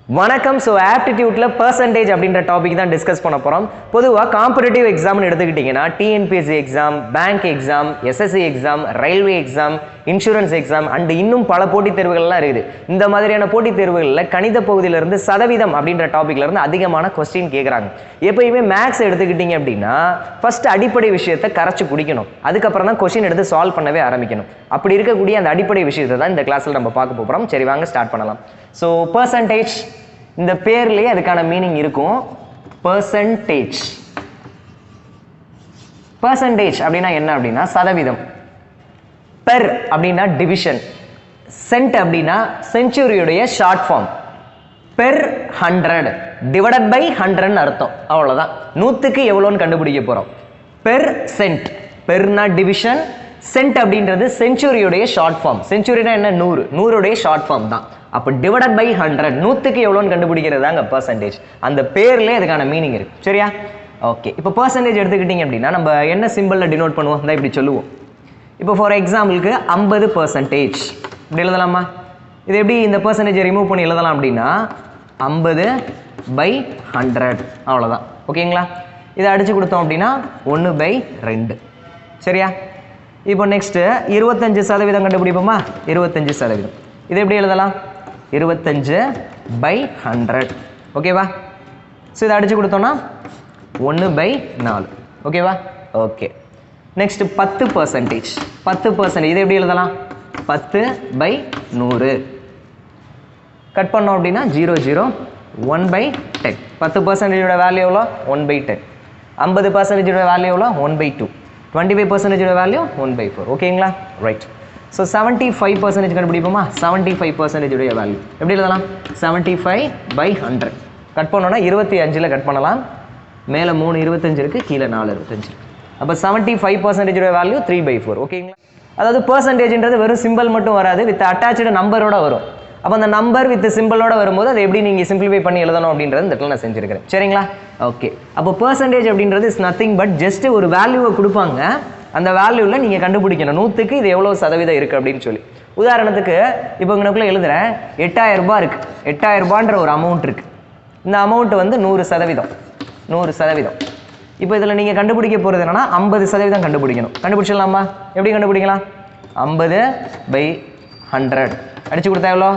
வணக்கம். So ஆப்டிடியூட்டில் percentage அப்படின்ற topic தான் டிஸ்கஸ் பண்ண போகிறோம். பொதுவாக காம்படிட்டிவ் எக்ஸாம்னு எடுத்துக்கிட்டிங்கன்னா TNPSC exam, bank exam, SSC exam, railway exam, insurance exam and இன்னும் பல போட்டித் தேர்வுகள்லாம் இருக்குது. இந்த மாதிரியான போட்டித் தேர்வுகளில் கணித பகுதியிலிருந்து சதவீதம் அப்படின்ற டாப்பிக்லேருந்து அதிகமான கொஸ்டின் கேட்குறாங்க. எப்பயுமே மேக்ஸ் எடுத்துக்கிட்டிங்க அப்படின்னா ஃபஸ்ட்டு அடிப்படை விஷயத்தை கரைச்சி குடிக்கணும், அதுக்கப்புறம் தான் கொஸ்டின் எடுத்து சால்வ் பண்ணவே ஆரம்பிக்கணும். அப்படி இருக்கக்கூடிய அந்த அடிப்படை விஷயத்தை தான் இந்த கிளாஸில் நம்ம பார்க்க போகிறோம். சரி, வாங்க ஸ்டார்ட் பண்ணலாம். ஸோ பர்சன்டேஜ், இந்த பேர்லயே அதுக்கான மீனிங் இருக்கும். பர்சன்டேஜ் பர்சன்டேஜ் அப்படின்னா என்ன அப்படின்னா சதவீதம். பெர் அப்படின்னா டிவிஷன். சென்ட் அப்படின்னா செஞ்சுரியுடைய short form. Per 100 divided by 100 அர்த்தம். அவ்வளோதான். 100க்கு எவ்வளோன்னு கண்டுபிடிக்க போகிறோம். Per cent. பெர்னா டிவிஷன், சென்ட் அப்படின்றது செஞ்சுரியுடைய ஷார்ட் ஃபார்ம். செஞ்சுரினா என்ன? 100. 100உடைய ஷார்ட் ஃபார்ம் தான். அப்போ டிவைடட் பை 100, 100க்கு எவ்வளோன்னு கண்டுபிடிக்கிறது தாங்க பர்சன்டேஜ். அந்த பேர்லேயே அதுக்கான மீனிங் இருக்கு. சரியா? ஓகே. இப்போ பர்சன்டேஜ் எடுத்துக்கிட்டிங்க அப்படின்னா நம்ம என்ன சிம்பிளில் டினோட் பண்ணுவோம்? தான் இப்படி சொல்லுவோம். இப்போ ஃபார் எக்ஸாம்பிளுக்கு 50% இப்படி எழுதலாமா? இது எப்படி இந்த பர்சன்டேஜை ரிமூவ் பண்ணி எழுதலாம் அப்படின்னா 50/100 அவ்வளோதான். ஓகேங்களா? இதை அடித்து கொடுத்தோம் அப்படின்னா 1/2. சரியா? இப்போ நெக்ஸ்ட்டு 25% கண்டுபிடிப்போமா? 25%. இது எப்படி எழுதலாம்? 25/100. ஓகேவா? ஸோ இதை அடித்து கொடுத்தோன்னா 1/4. ஓகேவா? ஓகே. நெக்ஸ்ட் 10%. 10% இது எப்படி எழுதலாம்? 10/100. கட் பண்ணோம் அப்படின்னா 0 0 1/10. 10%ஓட வேல்யூ எவ்வளோ? 1/10. 50%ஓட வேல்யூ எவ்வளோ? 1/2. 25% வேல்யூ 1/4. ஓகேங்களா? ரைட். ஸோ 75% கண்டுபிடிப்போமா? 75% உடைய வேல்யூ எப்படி எழுதலாம்? 75/100. கட் பண்ணோன்னா 25ல் கட் பண்ணலாம். மேலே 3 25 இருக்குது, கீழே 4 25. அப்போ 75% உடைய வேல்யூ 3/4. ஓகேங்களா? அதாவது பர்சன்டேஜ்ன்றது வெறும் சிம்பிள் மட்டும் வராது, வித் அட்டாச்சு நம்பரோட வரும். அப்போ அந்த நம்பர் வித் சிம்பிளோட வரும்போது அதை எப்படி நீங்கள் சிம்பிளிஃபை பண்ணி எழுதணும் அப்படின்றது இந்த இடத்துல நான் செஞ்சுருக்கிறேன். சரிங்களா? ஓகே. அப்போ பர்சன்டேஜ் அப்படின்றது இஸ் நத்திங் பட் ஜஸ்ட் ஒரு வேல்யூவை கொடுப்பாங்க. அந்த வேல்யூவில் நீங்கள் கண்டுபிடிக்கணும் 100க்கு இது எவ்வளோ சதவீதம் இருக்குது அப்படின்னு சொல்லி. உதாரணத்துக்கு இப்போ இங்கனக்குள்ளே எழுதுகிறேன், 8000 ரூபாய் இருக்குது. 8000 ரூபான்ற ஒரு அமௌண்ட் இருக்குது. இந்த அமௌண்ட் வந்து 100%. 100%. இப்போ இதில் நீங்கள் கண்டுபிடிக்க போகிறது என்னென்னா 50% கண்டுபிடிக்கணும். கண்டுபிடிச்சிடலாமா? எப்படி கண்டுபிடிக்கலாம்? 50/100 அடித்து கொடுத்தா எவ்வளோ?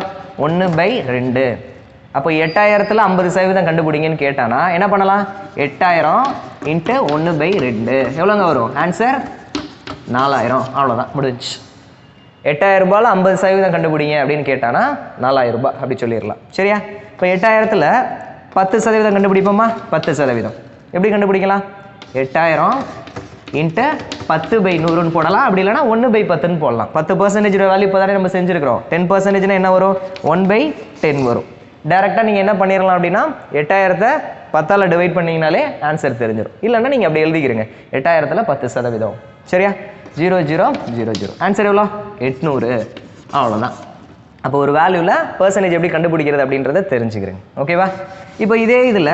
1/2. அப்போ 8000ல் 50% கண்டுபிடிங்கன்னு கேட்டானா என்ன பண்ணலாம்? 8000 × 1/2 எவ்வளோங்க வரும்? ஆன்சர் 4000. அவ்வளோதான், முடிஞ்சு. 8000 ரூபாயில் 50% கண்டுபிடிங்க அப்படின்னு கேட்டானா 4000 ரூபாய் அப்படி சொல்லிடலாம். சரியா? இப்போ 8000ல் 10% கண்டுபிடிப்போமா? 10%. எப்படி கண்டுபிடிக்கலாம்? 8000 × 10/100ன்னு போடலாம். அப்படி இல்லைனா 1/10ன்னு போடலாம். 10% வேல்யூ இப்போ தானே நம்ம செஞ்சுருக்கிறோம். 10% என்ன வரும்? 1/10 வரும். டேரெக்டாக நீங்கள் என்ன பண்ணிடலாம் அப்படின்னா 8000த்தை 10ஆல் டிவைட் பண்ணிங்கனாலே ஆன்சர் தெரிஞ்சிடும். இல்லைன்னா நீங்கள் அப்படி எழுதிக்கிறீங்க, 8000ல் 10%. சரியா? 0 0 0 0. ஆன்சர் எவ்வளோ? 800. அவ்வளோதான். அப்போ ஒரு வேல்யூவில் பர்சன்டேஜ் எப்படி கண்டுபிடிக்கிறது அப்படின்றத தெரிஞ்சுக்கிறேங்க. ஓகேவா? இப்போ இதே இதில்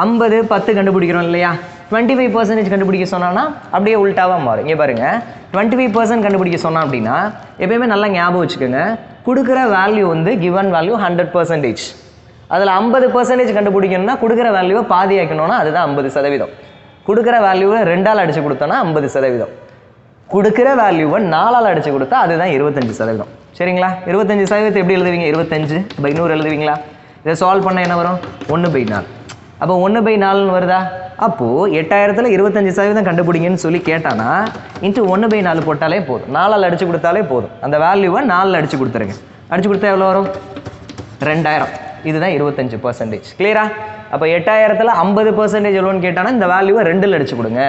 50 10 கண்டுபிடிக்கிறோம் இல்லையா? 25% கண்டுபிடிக்க சொன்னான்னா அப்படியே உள்டாவாக மாறும். இங்கே பாருங்கள், 25% கண்டுபிடிக்க சொன்னால் அப்படின்னா எப்பயுமே நல்லா ஞாபகம் வச்சுக்கோங்க, கொடுக்குற வேல்யூ வந்து கிவன் வேல்யூ 100%. அதில் 50% கண்டுபிடிக்கணும்னா கொடுக்குற வேல்யூவை பாதி ஆக்கணும்னா அதுதான் 50%. கொடுக்குற வேல்யூவை 2ஆல் அடித்து கொடுத்தோன்னா 50%. கொடுக்குற வேல்யூவை 4ஆல் அடித்து கொடுத்தா அதுதான் 25%. சரிங்களா? 25% எப்படி எழுதுவீங்க? 25/100 எழுதுவீங்களா? இதை சால்வ் பண்ண என்ன வரும்? 1/4. அப்போ 1/4ன்னு வருதா? அப்போது 8000ல் 25% கண்டுபிடிங்கன்னு சொல்லி கேட்டானா இன்ட்டு 1/4 போட்டாலே போதும். 4ஆல் அடித்து கொடுத்தாலே போதும். அந்த வேல்யூவை 4ஆல் அடித்து கொடுத்துருங்க. அடித்து கொடுத்தா எவ்வளோ வரும்? 2000. இதுதான் 25%. கிளியரா? அப்போ 8000ல் 50% எவ்வளோன்னு கேட்டானா இந்த வேல்யூவை 2ஆல் அடித்து கொடுங்க.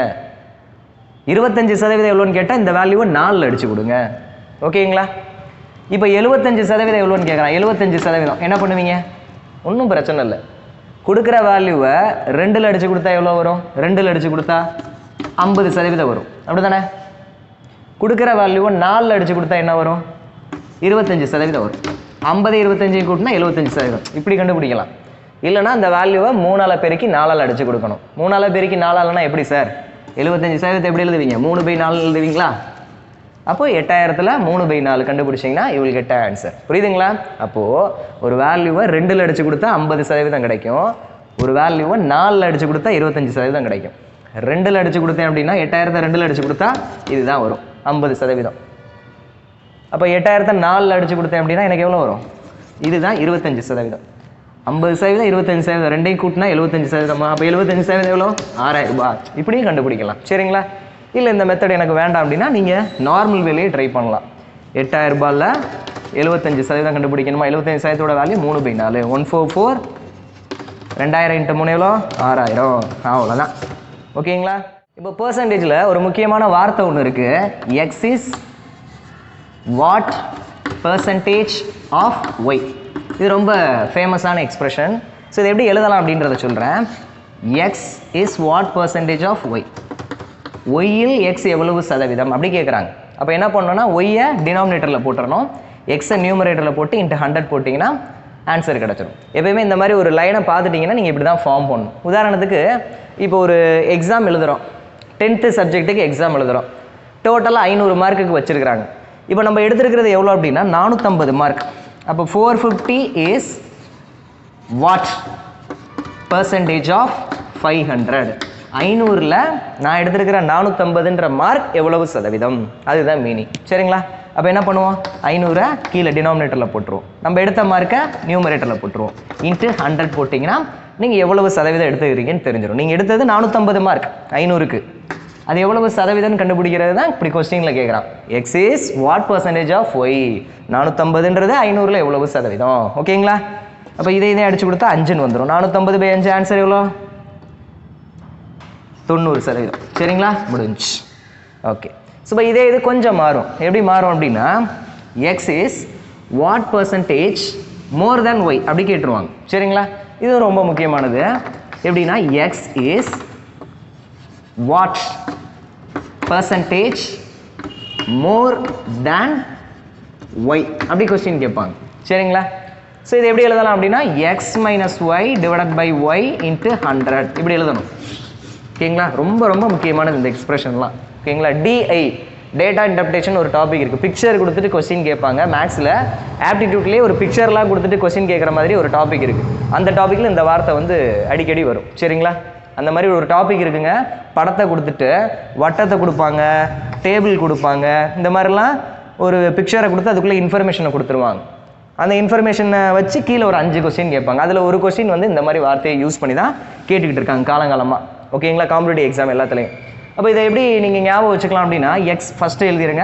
25% எவ்வளோன்னு கேட்டால் இந்த வேல்யூவை 4ஆல் அடித்து கொடுங்க. ஓகேங்களா? இப்போ 75% எவ்வளோன்னு கேட்குறான். 75% என்ன பண்ணுவீங்க? ஒன்றும் பிரச்சனை இல்லை. கொடுக்குற வேல்யூவை 2ஆல் அடித்து கொடுத்தா எவ்வளோ வரும்? 2ஆல் அடித்து கொடுத்தா 50% வரும். அப்படி தானே? கொடுக்குற வேல்யூவை 4ஆல் அடித்து கொடுத்தா என்ன வரும்? 25% வரும். 50 25 கூட்டினா 75%. இப்படி கண்டுபிடிக்கலாம். இல்லைனா அந்த வேல்யூவை 3ஆல் பெருக்கி 4ஆல் அடித்து கொடுக்கணும். 3ஆல் பெருக்கி 4ஆல்னா எப்படி சார்? 75% எப்படி எழுதுவீங்க? 3/4 எழுதுவீங்களா? அப்போ 8000ல் 3/4 கண்டுபிடிச்சிங்கன்னா you will get an answer. புரியுதுங்களா? அப்போது ஒரு வேல்யூவை 2ல் அடிச்சு கொடுத்தா 50% கிடைக்கும், ஒரு வேல்யூவை 4ல் அடிச்சு கொடுத்தா 25% கிடைக்கும். 2ல் அடிச்சு கொடுத்தேன் அப்படின்னா 8000த்தை 2ல் அடிச்சு கொடுத்தா இதுதான் வரும் 50%. அப்போ 8000த்தை 4ல் அடிச்சு கொடுத்தேன் அப்படின்னா எனக்கு எவ்வளோ வரும்? இதுதான் 25%. 50%, 25%, ரெண்டையும் கூட்டினா 75%. அப்போ 75% எவ்வளோ? 6000 ரூபாய். இப்படியும் கண்டுபிடிக்கலாம். சரிங்களா? இல்லை இந்த மெத்தட் எனக்கு வேண்டாம் அப்படின்னா நீங்கள் நார்மல் வேலையை ட்ரை பண்ணலாம். 8000 ரூபாயில் 75% கண்டுபிடிக்கணுமா? 75%ஓட வேல்யூ 3/4. 144, 2000 × 3 எவ்வளோ? 6000. அவ்வளோதான். ஓகேங்களா? இப்போ பர்சன்டேஜில் ஒரு முக்கியமான வார்த்தை ஒன்று இருக்குது. X is what percentage of Y. இது ரொம்ப ஃபேமஸான எக்ஸ்பிரஷன். ஸோ இது எப்படி எழுதலாம் அப்படின்றத சொல்கிறேன். X is what percentage of Y. ஒய்யில் எக்ஸ் எவ்வளவு சதவீதம் அப்படி கேட்குறாங்க. அப்போ என்ன பண்ணணும்னா ஒய்யை டினாமினேட்டரில் போட்டுறணும், எக்ஸை நியூமரேட்டரில் போட்டு × 100 போட்டிங்கன்னா ஆன்சர் கிடச்சிடும். எப்போயுமே இந்த மாதிரி ஒரு லைனை பார்த்துட்டிங்கன்னா நீங்கள் இப்படி தான் ஃபார்ம் பண்ணணும். உதாரணத்துக்கு இப்போ ஒரு எக்ஸாம் எழுதுகிறோம், 10th சப்ஜெக்ட்டுக்கு எக்ஸாம் எழுதுகிறோம், டோட்டலாக 500 மார்க்குக்கு வச்சுருக்கிறாங்க. இப்போ நம்ம எடுத்துருக்கிறது எவ்வளோ அப்படின்னா 450 மார்க். அப்போ 450 இஸ் வாட் பர்சன்டேஜ் ஆஃப் 500. 500ல் நான் எடுத்துருக்கிற 450ன்ற மார்க் எவ்வளவு சதவீதம், அதுதான் மீனிங். சரிங்களா? அப்போ என்ன பண்ணுவோம்? 500 கீழே டினாமினேட்டரில் போட்டுருவோம், நம்ம எடுத்த மார்க்கை நியூமரேட்டரில் போட்டுருவோம், × 100 போட்டிங்கன்னா நீங்கள் எவ்வளவு சதவீதம் எடுத்துக்கிறீங்கன்னு தெரிஞ்சிடும். நீங்கள் எடுத்தது 450 மார்க் 500க்கு, அது எவ்வளவு சதவீதம் கண்டுபிடிக்கிறது தான் இப்படி கொஸ்டினில் கேட்குறான். X is what percentage of Y. 450ன்றது 500ல் எவ்வளவு சதவீதம். ஓகேங்களா? அப்போ இதை அடிச்சு கொடுத்தா 5ன்னு வந்துடும். 450/5 ஆன்சர் எவ்வளோ? 90%. சரிங்களா? முடிஞ்சு. ஓகே. ஸோ இப்போ இது கொஞ்சம் மாறும். எப்படி மாறும் அப்படின்னா X is what percentage more than Y அப்படி கேட்டுருவாங்க. சரிங்களா? இது ரொம்ப முக்கியமானது. எப்படின்னா X is what percentage more than Y அப்படி கொஸ்டின் கேட்பாங்க. சரிங்களா? ஸோ இது எப்படி எழுதலாம் அப்படின்னா X minus Y divided by Y × 100 இப்படி எழுதணும். ஓகேங்களா? ரொம்ப ரொம்ப முக்கியமானது இந்த எக்ஸ்பிரஷன்லாம். ஓகேங்களா? டிஐ டேட்டா இன்டர்பிரேஷன் ஒரு டாபிக் இருக்குது. பிக்சர் கொடுத்துட்டு கொஸ்டின் கேட்பாங்க. மேக்ஸில் ஆப்டிடியூட்லேயே ஒரு பிக்சர்லாம் கொடுத்துட்டு கொஸ்டின் கேட்குற மாதிரி ஒரு டாபிக் இருக்குது. அந்த டாப்பிக்கில் இந்த வார்த்தை வந்து அடிக்கடி வரும். சரிங்களா? அந்த மாதிரி ஒரு டாபிக் இருக்குங்க. படத்தை கொடுத்துட்டு வட்டத்தை கொடுப்பாங்க, டேபிள் கொடுப்பாங்க, இந்த மாதிரிலாம் ஒரு பிக்சரை கொடுத்து அதுக்குள்ளே இன்ஃபர்மேஷனை கொடுத்துருவாங்க. அந்த இன்ஃபர்மேஷனை வச்சு கீழே ஒரு 5 கொஸ்டின் கேட்பாங்க. அதில் ஒரு கொஸ்டின் வந்து இந்த மாதிரி வார்த்தையை யூஸ் பண்ணி தான் கேட்டுக்கிட்டு இருக்காங்க காலங்காலமாக. ஓகேங்களா? காம்படிட்டிவ் எக்ஸாம் எல்லாத்துலேயும். அப்போ இதை எப்படி நீங்கள் ஞாபகம் வச்சுக்கலாம் அப்படின்னா எக்ஸ் ஃபஸ்ட்டு எழுதிருங்க,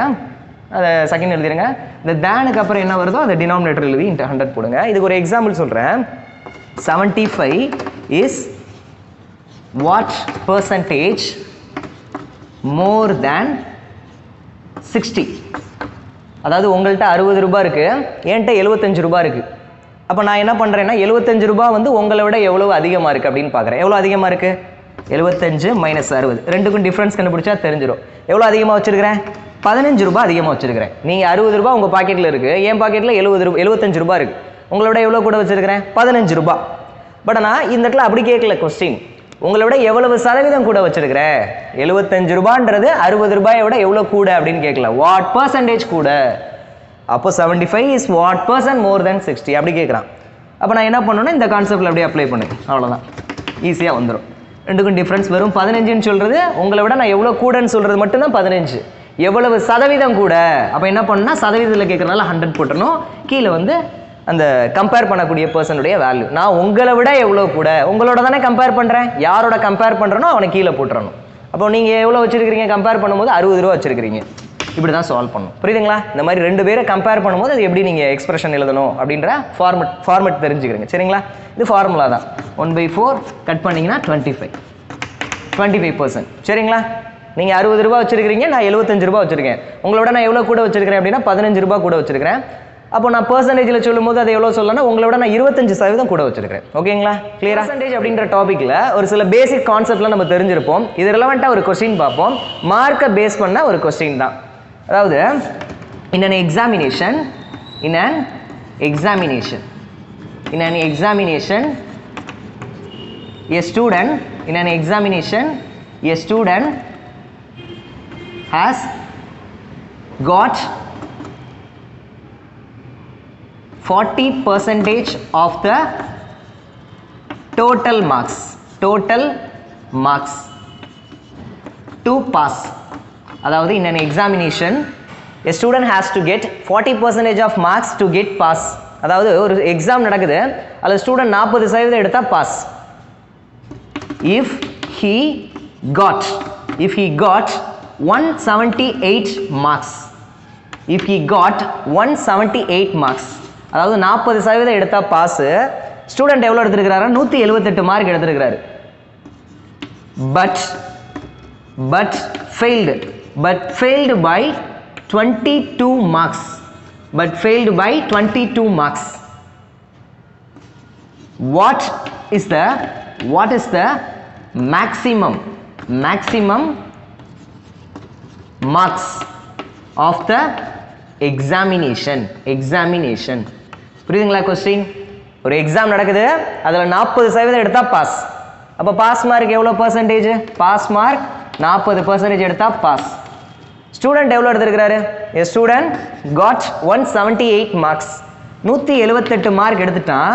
அதை செகண்ட் எழுதிருங்க, இந்த தேனுக்கு அப்புறம் என்ன வருதோ அதை டினாமினேட்டர் எழுதி × 100 போடுங்க. இதுக்கு ஒரு எக்ஸாம்பிள் சொல்கிறேன். 75 இஸ் வாட் பர்சன்டேஜ் மோர் தேன் 60. அதாவது உங்கள்கிட்ட 60 ரூபாய் இருக்குது, என்கிட்ட 75 ரூபாய் இருக்குது. அப்போ நான் என்ன பண்ணுறேன்னா 75 ரூபாய் வந்து உங்களை விட எவ்வளோ அதிகமாக இருக்குது அப்படின்னு பார்க்குறேன். எவ்வளோ அதிகமாக இருக்குது? 75 - 60. ரெண்டுக்கும் டிஃப்ரென்ஸ் கண்டுபிடிச்சா தெரிஞ்சிடும். எவ்வளோ அதிகமாக வச்சுருக்கிறேன்? 15 ரூபாய் அதிகமாக வச்சுருக்கிறேன். நீங்கள் 60 ரூபாய் உங்கள் பாக்கெட்டில் இருக்குது, என் பாக்கெட்டில் 75 ரூபாய் இருக்குது. உங்களை விட எவ்வளோ கூட வச்சுருக்கிறேன்? 15 ரூபாய். பட் ஆனால் இந்த இடத்துல அப்படி கேட்கல கொஸ்டின். உங்களை விட எவ்வளவு சதவீதம் கூட வச்சுருக்கிறேன்? 75 ரூபான்றது 60 ரூபாயை விட எவ்வளோ கூட அப்படின்னு கேட்கல, வாட் பர்சன்டேஜ் கூட. அப்போ 75 இஸ் வாட் பர்சன்ட் மோர் தேன் 60 அப்படி கேட்குறான். அப்போ நான் என்ன பண்ணணும்னா இந்த கான்செப்டில் அப்படியே அப்ளை பண்ணுங்க, அவ்வளோதான். ஈஸியாக வந்துடும். ரெண்டுக்கும் டிஃப்ரென்ஸ் வெறும் 15ன்னு சொல்கிறது உங்களை விட நான் எவ்வளோ கூடன்னு சொல்கிறது மட்டும்தான் 15. எவ்வளவு சதவீதம் கூட. அப்போ என்ன பண்ணணும்னா சதவீதத்தில் கேட்குறதுனால 100 போட்டணும். கீழே வந்து அந்த கம்பேர் பண்ணக்கூடிய பர்சனுடைய வேல்யூ. நான் உங்களை விட எவ்வளோ கூட, உங்களோட தானே கம்பேர் பண்ணுறேன், யாரோட கம்பேர் பண்ணுறனோ அவனை கீழே போட்டுறணும். அப்போ நீங்கள் எவ்வளோ வச்சுருக்கிறீங்க கம்பேர் பண்ணும்போது? 60 ரூபா வச்சுருக்கிறீங்க. இப்படி தான் சால்வ் பண்ணணும். புரியுதுங்களா? இந்த மாதிரி 2 பேரை கம்பேர் பண்ணும்போது அது எப்படி நீங்கள் எக்ஸ்பிரஷன் எழுதணும் அப்படின்ற ஃபார்மெட் தெரிஞ்சுக்கிறீங்க. சரிங்களா? இது ஃபார்முலா தான். 1/4 கட் பண்ணிங்கன்னா 25%. சரிங்களா? நீங்கள் 60 ரூபா வச்சுருக்கிறீங்க, நான் 75 ரூபா வச்சுருக்கேன். உங்களோட நான் எவ்வளோ கூட வச்சுருக்கிறேன் அப்படின்னா 15 ரூபா கூட வச்சுருக்கிறேன். அப்போ நான் பர்சன்டேஜில் சொல்லும் போது அது எவ்வளோ சொல்லணும்னா உங்களோட நான் 25% கூட வச்சுருக்கிறேன். ஓகேங்களா? கிளியரா? பர்சன்டேஜ் அப்படின்ற டாப்பிக்கில் ஒரு சில பேசிக் கான்செப்ட்லாம் நம்ம தெரிஞ்சிருப்போம். இது ரிலவெண்ட்டாக ஒரு கொஸ்டின் பார்ப்போம். மார்க்கை பேஸ் பண்ண ஒரு கொஸ்டின் தான். அதாவது in an examination a student has got 40% of the total marks to pass. அதாவது in an examination a student has to get 40% of marks to get pass. அதாவது ஒரு எக்ஸாம் நடக்குது, அதுல ஸ்டூடெண்ட் 40% எடுத்தா pass. if he got 178 marks, if he got 178 marks, அதாவது 40% எடுத்தா pass. Student எவ்வளவு எடுத்திருக்காரு? 178 மார்க் எடுத்திருக்காரு. but failed by 22 marks. What is the maximum marks of the examination? புரியுதுங்களா கொஸ்டின்? ஒரு எக்ஸாம் நடக்குது, அதுல 40% எடுத்தா பாஸ். அப்ப பாஸ் மார்க் எவ்வளவு பர்சன்டேஜ்? பாஸ் மார்க் 40% எடுத்தா பாஸ். ஸ்டூடெண்ட் எவ்வளவு எடுத்திருக்காரு? a student got 178 marks. 178 mark எடுத்துட்டான்.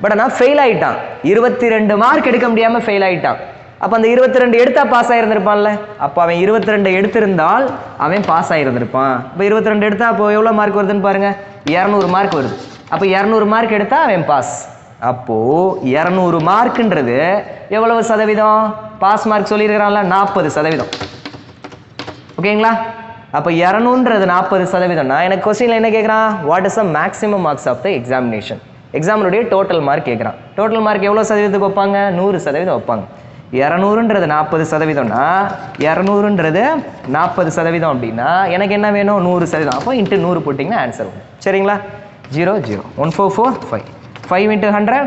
பட் ஆனா ஃபெயில் ஆயிட்டான். 22 மார்க் எடுக்க முடியாம ஃபெயில் ஆயிட்டான். அப்ப அந்த 22 எடுத்தா பாஸ் ஆயிருந்திருப்பான்ல. அப்ப அவன் 22 எடுத்திருந்தால் அவன் பாஸ் ஆயிருந்திருப்பான். அப்ப 22 எடுத்தா அப்போ எவ்வளவு மார்க் வருதுன்னு பாருங்க. 200 மார்க் வருது. அப்ப 200 மார்க் எடுத்தா அவன் பாஸ். அப்போ 200 மார்க்ன்றது எவ்வளவு சதவீதம்? பாஸ் மார்க் சொல்லியிருக்கிறான்ல 40%. ஓகேங்களா? அப்ப 200ன்றது 40%. எனக்கு क्वेश्चनல என்ன கேக்குறான்? What is the maximum marks of the examination? எக்ஸாமினுடைய டோட்டல் மார்க் கேக்குறான். டோட்டல் மார்க் எவ்வளவு சதவீதத்துக்கு வைப்பாங்க? 100% வைப்பாங்க. 200ன்றது 40%னா 200ன்றது 40% அப்படின்னா எனக்கு என்ன வேணும்? 100%. அப்போ இன்ட்டு 100 போட்டிங்கன்னா ஆன்சர் வரும். சரிங்களா? 0 0 144 5 into 100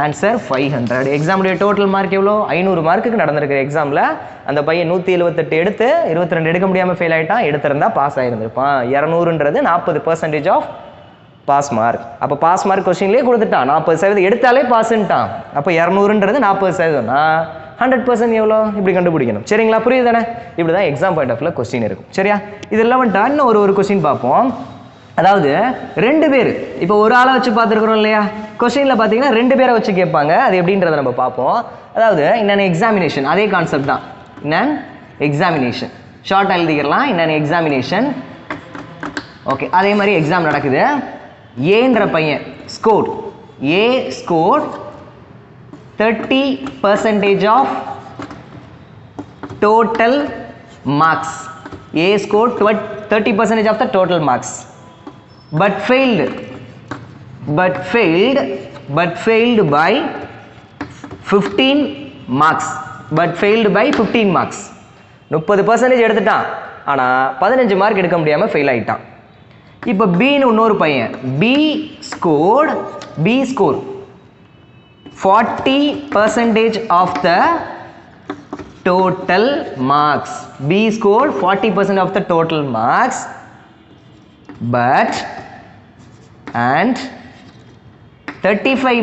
ஆன்சர் 500. எக்ஸாமுடைய டோட்டல் மார்க் எவ்வளோ? 500 மார்க்குக்கு நடந்திருக்கிற எக்ஸாமில் அந்த பையன் 178 எடுத்து 22 எடுக்க முடியாமல் ஃபெயில் ஆகிட்டான். எடுத்திருந்தா பாஸ் ஆகிருந்திருப்பான். 200ன்றது 40% ஆஃப் பாஸ் மார்க். அப்போ பாஸ் மார்க் கொஸ்டின்லேயே கொடுத்துட்டான். 40% எடுத்தாலே பாஸ்ன்ட்டான். அப்போ 200ன்றது 40%னா 100% எவ்வளோ? இப்படி கண்டுபிடிக்கணும். சரிங்களா? புரியுது தானே? இப்படி தான் எக்ஸாம் பாயிண்ட் ஆஃப்ல கொஸ்டின் இருக்கும். சரியா? இதெல்லாம் வந்துட்டா இன்னும் ஒரு கொஸ்டின் பார்ப்போம். அதாவது 2 பேர், இப்போ ஒரு ஆளை வச்சு பார்த்துருக்குறோம் இல்லையா? கொஸ்டின்ல பார்த்தீங்கன்னா 2 பேரை வச்சு கேட்பாங்க. அது எப்படின்றத நம்ம பார்ப்போம். அதாவது இன்னொன்று எக்ஸாமினேஷன், அதே கான்செப்ட் தான். இன்னொன்று எக்ஸாமினேஷன் ஷார்ட் எழுதிக்கலாம். இன்னொன்று எக்ஸாமினேஷன். ஓகே, அதே மாதிரி எக்ஸாம் நடக்குது. ஏன்ற பையன் score, A score 30% of total marks. A score 30% of the total marks. but failed by 15 marks. 30% எடுத்துட்டான். ஆனா 15 மார்க் எடுக்க முடியாம ஃபெயில் ஆயிட்டான். இப்போ பின்னு இன்னொரு பையன் B score 40% of the total marks. B score 40% of the total marks. but and 35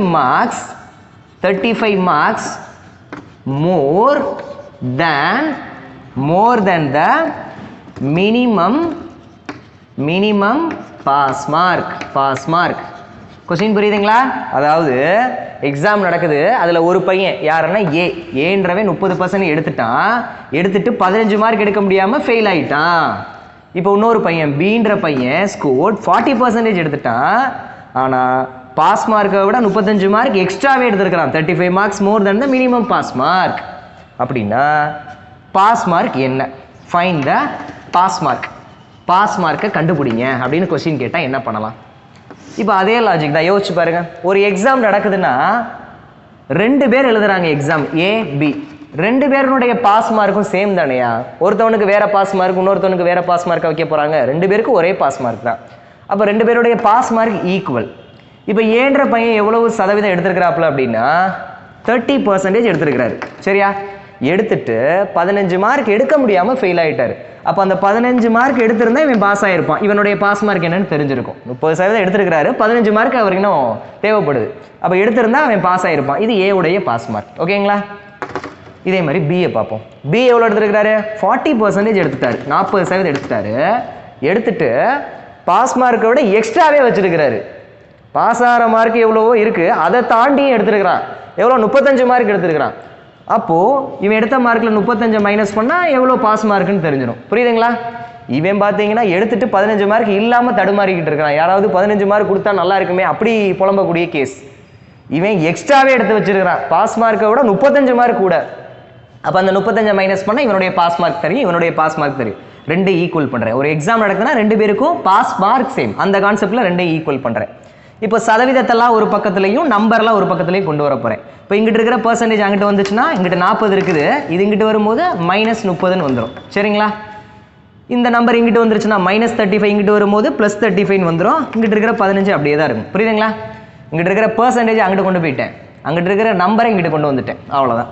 marks more than the minimum pass mark. Question புரியுதுங்களா? அதாவது எக்ஸாம் நடக்குது, அதுல ஒரு பையன் யாருன்னா ஏன்றவன் 30% எடுத்துட்டு 15 மார்க் எடுக்க முடியாம ஃபெயில் ஆயிட்டான். இப்போ இன்னொரு பையன் பீன்ற பையன் ஸ்கோர் 40% எடுத்துட்டான். ஆனால் பாஸ் மார்க்கை விட 35 மார்க் எக்ஸ்ட்ராவே எடுத்துருக்கிறான். 35 marks more than the minimum pass mark. அப்படின்னா பாஸ் மார்க் என்ன? Find the pass mark. Pass மார்க்கை கண்டுபிடிங்க அப்படின்னு கொஸ்டின் கேட்டால் என்ன பண்ணலாம்? இப்போ அதே லாஜிக் தான், யோசிச்சு பாருங்க. ஒரு எக்ஸாம் நடக்குதுன்னா 2 பேர் எழுதுறாங்க எக்ஸாம், ஏ பி. 2 பேருடைய பாஸ் மார்க்கும் சேம் தானையா? ஒருத்தவனுக்கு வேற பாஸ் மார்க், இன்னொருத்தவனுக்கு வேற பாஸ் மார்க் வைக்க போறாங்க. 2 பேருக்கும் ஒரே பாஸ் மார்க் தான். அப்போ 2 பேருடைய பாஸ் மார்க் ஈக்குவல். இப்போ ஏன்ற பையன் எவ்வளவு சதவீதம் எடுத்திருக்கிறாப்புல அப்படின்னா 30% எடுத்திருக்கிறாரு. சரியா? எடுத்துட்டு 15 மார்க் எடுக்க முடியாம ஃபெயில் ஆயிட்டாரு. அப்போ அந்த 15 மார்க் எடுத்திருந்தா இவன் பாஸ் ஆயிருப்பான். இவனுடைய பாஸ் மார்க் என்னன்னு தெரிஞ்சிருக்கும். 30% எடுத்திருக்கிறாரு, 15 மார்க் அவருக்கு இன்னும் தேவைப்படுது. அப்போ எடுத்திருந்தா அவன் பாஸ் ஆயிருப்பான். இது ஏ உடைய பாஸ் மார்க். ஓகேங்களா? இதே மாதிரி பிஏ பார்ப்போம். பி எவ்வளோ எடுத்துருக்காரு? 40% எடுத்துட்டாரு, 40% எடுத்துட்டாரு. எடுத்துட்டு பாஸ் மார்க்கை விட எக்ஸ்ட்ராவே வச்சிருக்கிறாரு. பாஸ் ஆகிற மார்க் எவ்வளவோ இருக்குது, அதை தாண்டியும் எடுத்துருக்கிறான். எவ்வளோ? 35 மார்க் எடுத்துருக்கிறான். அப்போது இவன் எடுத்த மார்க்கில் 35 மைனஸ் பண்ணால் எவ்வளோ பாஸ் மார்க்குன்னு தெரிஞ்சிடும். புரியுதுங்களா? இவன் பார்த்தீங்கன்னா எடுத்துட்டு 15 மார்க் இல்லாமல் தடுமாறிக்கிட்டு இருக்கிறான். யாராவது 15 மார்க் கொடுத்தா நல்லா இருக்குமே அப்படி புலம்பக்கூடிய கேஸ். இவன் எக்ஸ்ட்ராவே எடுத்து வச்சிருக்கிறான். பாஸ் மார்க்கை விட 35 மார்க் கூட. அப்போ அந்த 35 மைனஸ் பண்ணால் இவனுடைய பாஸ் மார்க் தெரியும், இவனுடைய பாஸ் மார்க் தெரியும். ரெண்டு ஈக்குவல் பண்ணுறேன். ஒரு எக்ஸாம் நடக்குதுன்னா ரெண்டு பேருக்கும் பாஸ் மார்க் சேம். அந்த கான்செப்டில் ரெண்டையும் ஈக்குவல் பண்ணுறேன். இப்போ சதவீதத்தெல்லாம் ஒரு பக்கத்துலையும் நம்பர்லாம் ஒரு பக்கத்துலையும் கொண்டு வர போகிறேன். இப்போ இங்கிட்ட இருக்கிற பர்சன்டேஜ் அங்கிட்ட வந்துச்சுன்னா இங்கிட்ட 40 இருக்குது, இது இங்கிட்ட வரும்போது -30ன்னு வந்துடும். சரிங்களா? இந்த நம்பர் இங்கிட்ட வந்துருச்சுன்னா -35 இங்கிட்ட வரும்போது +35 வந்துடும். இங்கிட்ட இருக்கிற 15 அப்படியே தான் இருக்கும். புரியுதுங்களா? இங்கிட்ட இருக்கிற பர்சன்டேஜ் அங்கிட்ட கொண்டு போயிட்டேன், அங்கிட்ட இருக்கிற நம்பரை இங்கிட்ட கொண்டு வந்துட்டேன். அவ்வளோதான்.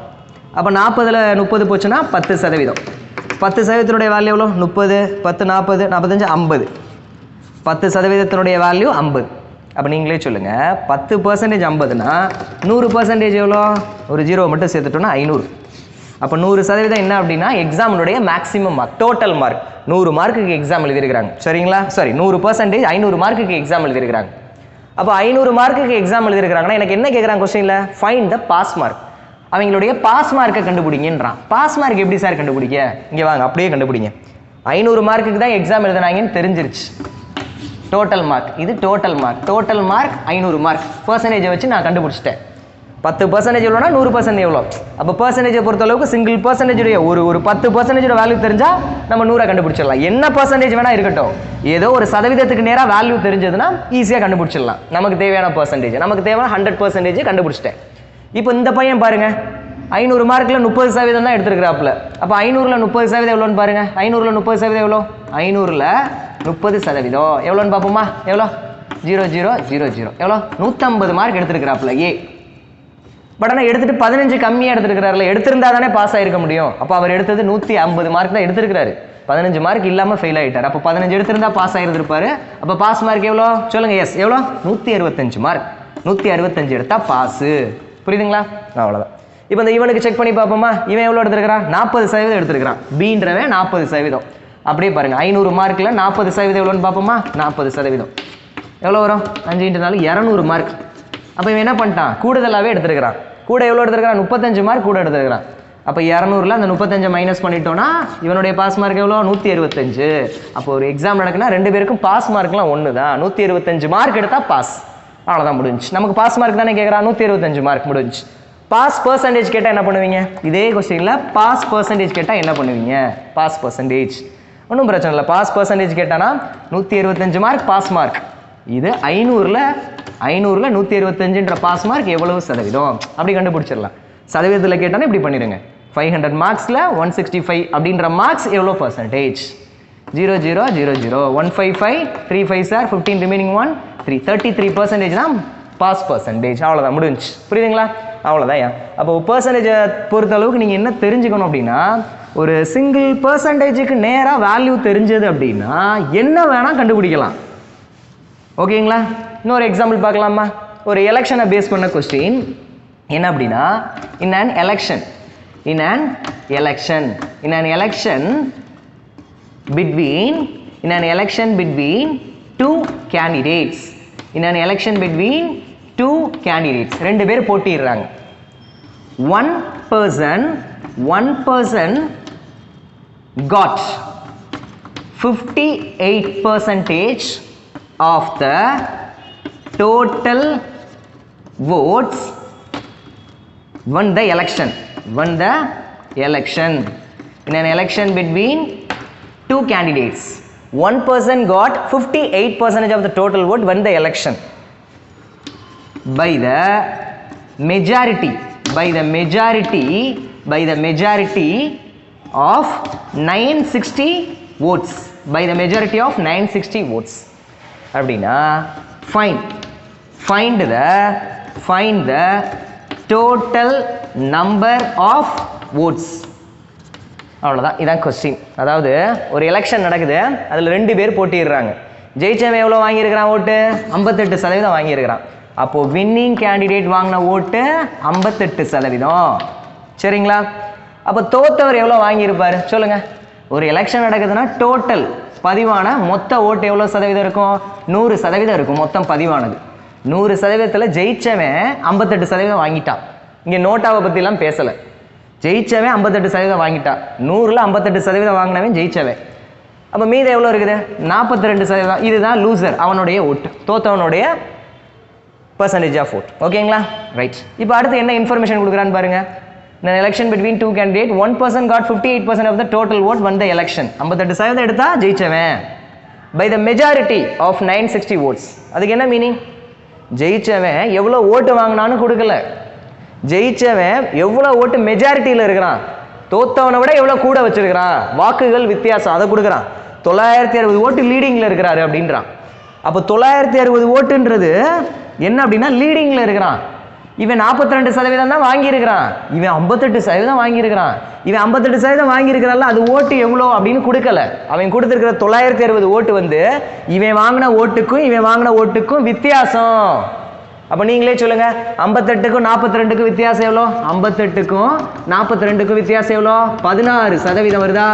அப்போ 40ல் 30 போச்சுன்னா 10%. 10%னுடைய வேல்யூ எவ்வளோ? 30, 10, 40, 45, 50. 10% வேல்யூ 50. அப்போ நீங்களே சொல்லுங்கள், 10% 50னா 100% எவ்வளோ? ஒரு 0 மட்டும் சேர்த்துட்டோன்னா 500. அப்போ 100% என்ன அப்படின்னா எக்ஸாமினுடைய மேக்ஸிமம் மார்க், டோட்டல் மார்க். 100 மார்க்குக்கு எக்ஸாம் எழுதியிருக்கிறாங்க. சரிங்களா? சாரி, 100% 500 மார்க்குக்கு எக்ஸாம் எழுதியிருக்கிறாங்க. அப்போ 500 மார்க்குக்கு எக்ஸாம் எழுதியிருக்கிறாங்கன்னா எனக்கு என்ன கேட்குறாங்க கொஸ்டினில்? Find the pass mark. அவங்களுடைய பாஸ் மார்க்கை கண்டுபிடிங்கன்றான். பாஸ் மார்க் எப்படி சார் கண்டுபிடிக்க? இங்கே வாங்க, அப்படியே கண்டுபிடிங்க. 500 மார்க்குக்கு தான் எக்ஸாம் எழுதினாங்கன்னு தெரிஞ்சிருச்சு. டோட்டல் மார்க், இது total mark. Total mark 500 mark. பர்சன்டேஜை வச்சு நான் கண்டுபிடிச்சிட்டேன். 10% எவ்வளோனா 100% எவ்வளோ? அப்போ பர்சன்டேஜை பொறுத்தளவுக்கு சிங்கிள் பர்சன்டேஜுடைய ஒரு 10% வேல்யூ தெரிஞ்சால் நம்ம 100 கண்டுபிடிச்சிடலாம். என்ன பர்சன்டேஜ் வேணால் இருக்கட்டும், ஏதோ ஒரு சதவீதத்துக்கு நேராக வேல்யூ தெரிஞ்சதுன்னா ஈஸியாக கண்டுபிடிச்சிடலாம். நமக்கு தேவையான பர்சன்டேஜ், நமக்கு தேவையான 100% கண்டுபிடிச்சிட்டேன். இப்போ இந்த பையன் பாருங்க, 500 மார்க்கில் 30% தான் எடுத்துருக்கிறாப்புல. அப்போ 500ல் 30% எவ்வளோன்னு பாருங்க. 500ல் 30% எவ்வளோ? 500ல் 30% எவ்வளோன்னு பார்ப்போமா? எவ்வளோ? 0000 எவ்வளோ? 150 மார்க் எடுத்துருக்கிறாப்புல ஏ. பட் ஆனால் எடுத்துட்டு 15 கம்மியாக எடுத்துருக்கிறாருல. எடுத்திருந்தா தானே பாஸ் ஆகிருக்க முடியும். அப்போ அவர் எடுத்தது 150 மார்க் தான் எடுத்துருக்கிறாரு. 15 மார்க் இல்லாமல் ஃபெயில் ஆகிட்டார். அப்போ 15 எடுத்திருந்தா பாஸ் ஆகிருந்திருப்பாரு. அப்போ பாஸ் மார்க் எவ்வளோ சொல்லுங்கள்? எஸ், எவ்வளோ? 165 மார்க். 165 எடுத்தால் பாஸு. புரியுதுங்களா? அவ்வளோதான். இப்போ இந்த இவனுக்கு செக் பண்ணி பார்ப்போமா? இவன் எவ்வளோ எடுத்துருக்கிறான்? 40% எடுத்துருக்கிறான். பீன்றவன் 40%. அப்படியே பாருங்கள், 500 மார்க்கில் 40% எவ்வளோன்னு பார்ப்போமா? 40% எவ்வளோ வரும்? 5 × 4 200 மார்க். அப்போ இவன் என்ன பண்ணிட்டான்? கூடுதலாகவே எடுத்துருக்கிறான். கூட எவ்வளோ எடுத்துருக்கிறான்? 35 மார்க் கூட எடுத்துருக்கிறான். அப்போ 200ல் அந்த 35 மைனஸ் பண்ணிட்டோன்னா இவனுடைய பாஸ் மார்க் எவ்வளோ? 175. அப்போ ஒரு எக்ஸாம் நடக்குன்னா ரெண்டு பேருக்கும் பாஸ் மார்க்லாம் ஒன்று தான். 125 மார்க் எடுத்தால் பாஸ். அவ்வளோதான், முடிஞ்சு. நமக்கு பாஸ் மார்க் தானே கேட்குறான். 125 மார்க் முடிஞ்சு. பாஸ் பர்சன்டேஜ் கேட்டால் என்ன பண்ணுவீங்க? இதே கொஸ்டினில் பாஸ் பர்சன்டேஜ் கேட்டால் என்ன பண்ணுவீங்க? பாஸ் பர்சன்டேஜ் ஒன்றும் பிரச்சனை இல்லை. பாஸ் பர்சன்டேஜ் கேட்டானா 125 மார்க் பாஸ் மார்க். இது 500ல் 125ன்ற பாஸ் மார்க் எவ்வளவு சதவீதம் அப்படி கண்டுபிடிச்சிடலாம். சதவீதத்தில் கேட்டானே இப்படி பண்ணிடுங்க. 500 மார்க்ஸில் 165 அப்படின்ற மார்க்ஸ் எவ்வளோ பர்சன்டேஜ்? 0000 155 3 5 சார் 15 ரிமைனிங் 1 3 33% தான் பாஸ் பர்சன்டேஜ். அவ்வளோதான், முடிஞ்சு. புரியுதுங்களா? அவ்வளோதான். அப்போ பர்சன்டேஜை பொறுத்த அளவுக்கு நீங்கள் என்ன தெரிஞ்சுக்கணும் அப்படின்னா, ஒரு சிங்கிள் பர்சன்டேஜுக்கு நேராக வேல்யூ தெரிஞ்சது அப்படின்னா என்ன வேணால் கண்டுபிடிக்கலாம். ஓகேங்களா? இன்னொரு எக்ஸாம்பிள் பார்க்கலாமா? ஒரு எலெக்ஷனை பேஸ் பண்ண கொஸ்டின் என்ன அப்படின்னா, in an election between two candidates, ரெண்டு பேர் போட்டிடுறாங்க. one person got 58% of the total votes, won the election in an election between two candidates. One person got 58% of the total vote, won the election by the majority of 960 votes. அப்படின்னா find the total number of votes. அவ்வளோதான், இதான் question. அதாவது ஒரு election நடக்குது, அதில் ரெண்டு பேர் போட்டிடுறாங்க. ஜெயிச்சவன் எவ்வளோ வாங்கியிருக்கிறான்? ஓட்டு 58% வாங்கியிருக்கிறான். அப்போது வின்னிங் கேண்டிடேட் வாங்கின ஓட்டு 58%. சரிங்களா? அப்போ தோத்தவர் எவ்வளோ வாங்கியிருப்பார் சொல்லுங்கள்? ஒரு எலெக்ஷன் நடக்குதுன்னா டோட்டல் பதிவான மொத்த ஓட்டு எவ்வளோ சதவீதம் இருக்கும்? 100% இருக்கும் மொத்தம் பதிவானது. 100%த்தில் ஜெயிச்சவன் 58% வாங்கிட்டான். இங்கே நோட்டாவை பற்றிலாம் பேசலை. ஜெயிச்சவன் 58% வாங்கிட்டான். 100ல் 58% வாங்கினவன் ஜெயிச்சவன். அப்போ மீது எவ்வளோ இருக்குது? 42%. இதுதான் லூசர், அவனுடைய ஓட்டு, தோத்தவனுடைய பர்சன்டேஜ் ஆஃப் ஓட். ஓகேங்களா? ரைட். இப்போ அடுத்து என்ன இன்ஃபர்மேஷன் கொடுக்குறான்னு பாருங்க. In an election between two candidates, one person got 58% of the total vote won the election. 58% எடுத்தா ஜெயிச்சவன். By the majority of 960 votes. அதுக்கு என்ன மீனிங்? ஜெயிச்சவன் எவ்வளோ ஓட்டு வாங்கினான்னு கொடுக்கல. ஜெயிச்சவன் எவ்வளோ ஓட்டு மெஜாரிட்டியில் இருக்கிறான், தோத்தவனை விட எவ்வளோ கூட வச்சிருக்கிறான், வாக்குகள் வித்தியாசம், அதை கொடுக்குறான். 960 ஓட்டு லீடிங்கில் இருக்கிறாரு அப்படின்றான். அப்போ 960 ஓட்டுன்றது என்ன அப்படின்னா லீடிங்கில் இருக்கிறான். இவன் 42% தான் வாங்கியிருக்கிறான், இவன் 58% வாங்கியிருக்கிறான். இவன் 58% வாங்கியிருக்கிறான்ல, அது ஓட்டு எவ்வளோ அப்படின்னு கொடுக்கல. அவன் கொடுத்துருக்கிற 960 ஓட்டு வந்து இவன் வாங்கின ஓட்டுக்கும் இவன் வாங்கின ஓட்டுக்கும் வித்தியாசம். அப்போ நீங்களே சொல்லுங்க, 58க்கும் 42க்கும் வித்தியாசம் எவ்வளோ? 58க்கும் 42க்கும் வித்தியாசம் எவ்வளோ? 16% வருதா?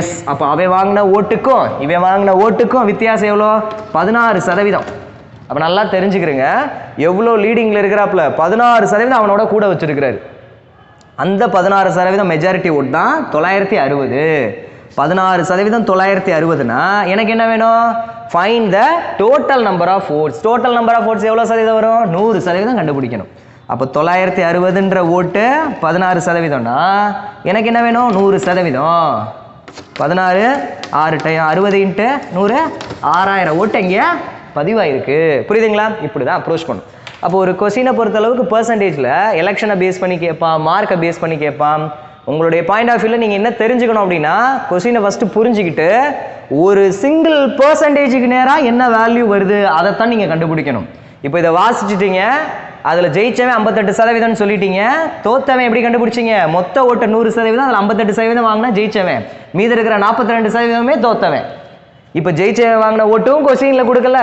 எஸ். அப்போ அவன் வாங்கின ஓட்டுக்கும் இவன் வாங்கின ஓட்டுக்கும் வித்தியாசம் எவ்வளோ? 16%. அப்போ நல்லா தெரிஞ்சுக்கிறீங்க, எவ்வளோ லீடிங்கில் இருக்கிறாப்புல 16% அவனோட கூட வச்சிருக்கிறாரு. அந்த 16% மெஜாரிட்டி ஓட் தான் 960. 16% 960னா எனக்கு என்ன வேணும்? Find the total number of votes. Total number of votes எவ்வளோ சதவீதம் வரும்? 100% கண்டுபிடிக்கணும். அப்போ 960ன்ற ஓட்டு 16%னா எனக்கு என்ன வேணும்? 100%. 16 6 டைம் 60 × 100 6000 ஓட்டு எங்கேயா பதிவாயிருக்கு. புரியுதுங்களா? இப்படி தான் அப்ரோச் பண்ணும். அப்போ ஒரு கொஸ்டினை பொறுத்தளவுக்கு பர்சன்டேஜில் எலெக்ஷனை பேஸ் பண்ணி கேட்பான், மார்க்கை பேஸ் பண்ணி கேட்பான். உங்களுடைய பாயிண்ட் ஆஃப் வியூவில் நீங்கள் என்ன தெரிஞ்சுக்கணும் அப்படின்னா, கொஸ்டினை ஃபஸ்ட்டு புரிஞ்சுக்கிட்டு ஒரு சிங்கிள் பர்சன்டேஜுக்கு நேராக என்ன வேல்யூ வருது அதைத்தான் நீங்கள் கண்டுபிடிக்கணும். இப்போ இதை வாசிச்சுட்டீங்க, அதில் ஜெயிச்சவன் 58% சொல்லிட்டீங்க, தோத்தவன் எப்படி கண்டுபிடிச்சிங்க? மொத்த ஓட்டு 100%, அதில் 58% வாங்கினா ஜெயிச்சவன், மீதி இருக்கிற 42%மே தோத்தவன். இப்போ ஜெயிச்சவன் வாங்கின ஓட்டும் கொஸ்டினில் கொடுக்கல,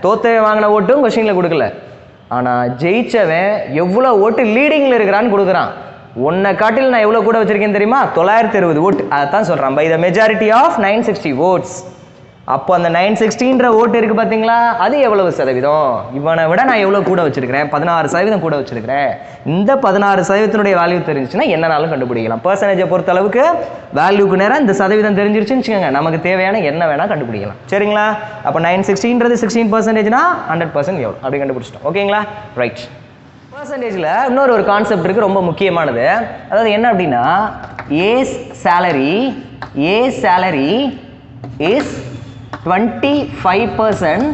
தோத்தவன் வாங்கின ஓட்டும் கொஸ்டினில் கொடுக்கல. ஆனால் ஜெயிச்சவன் எவ்வளோ ஓட்டு லீடிங்கில் இருக்கிறான்னு கொடுக்குறான். உன்னை காட்டில் நான் எவ்வளோ கூட வச்சிருக்கேன்னு தெரியுமா? 960 ஓட்டு. அதைத்தான் சொல்கிறான், by the majority of 960 votes. அப்போ அந்த 960ன்ற ஓட்டு இருக்குது பார்த்தீங்களா, அது எவ்வளவு சதவீதம்? இவனை விட நான் எவ்வளோ கூட வச்சிருக்கிறேன்? 16% கூட வச்சிருக்கிறேன். இந்த 16%னுடைய வேல்யூ தெரிஞ்சிச்சுன்னா என்னனாலும் கண்டுபிடிக்கலாம். பர்சன்டேஜை பொறுத்த அளவுக்கு வேல்யூக்கு நேரம் இந்த சதவீதம் தெரிஞ்சிருச்சுன்னு வச்சுக்கோங்க, நமக்கு தேவையான என்ன வேணால் கண்டுபிடிக்கலாம். சரிங்களா? அப்போ 960ன்றது 16%னா 100% எவ்வளோ அப்படி கண்டுபிடிச்சிட்டோம். ஓகேங்களா? ரைட். பர்சன்டேஜில் இன்னொரு ஒரு கான்செப்ட் இருக்குது, ரொம்ப முக்கியமானது. அதாவது என்ன அப்படின்னா, as salary is 25%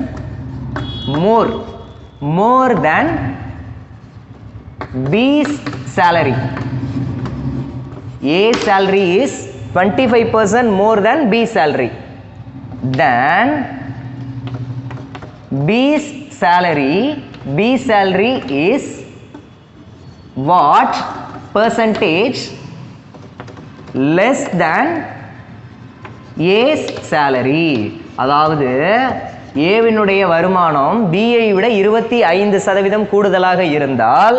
more than B's salary. A's salary is 25% more than B's salary. Then B's salary is what percentage less than A's salary? அதாவது ஏவினுடைய வருமானம் பியை விட 25% கூடுதலாக இருந்தால்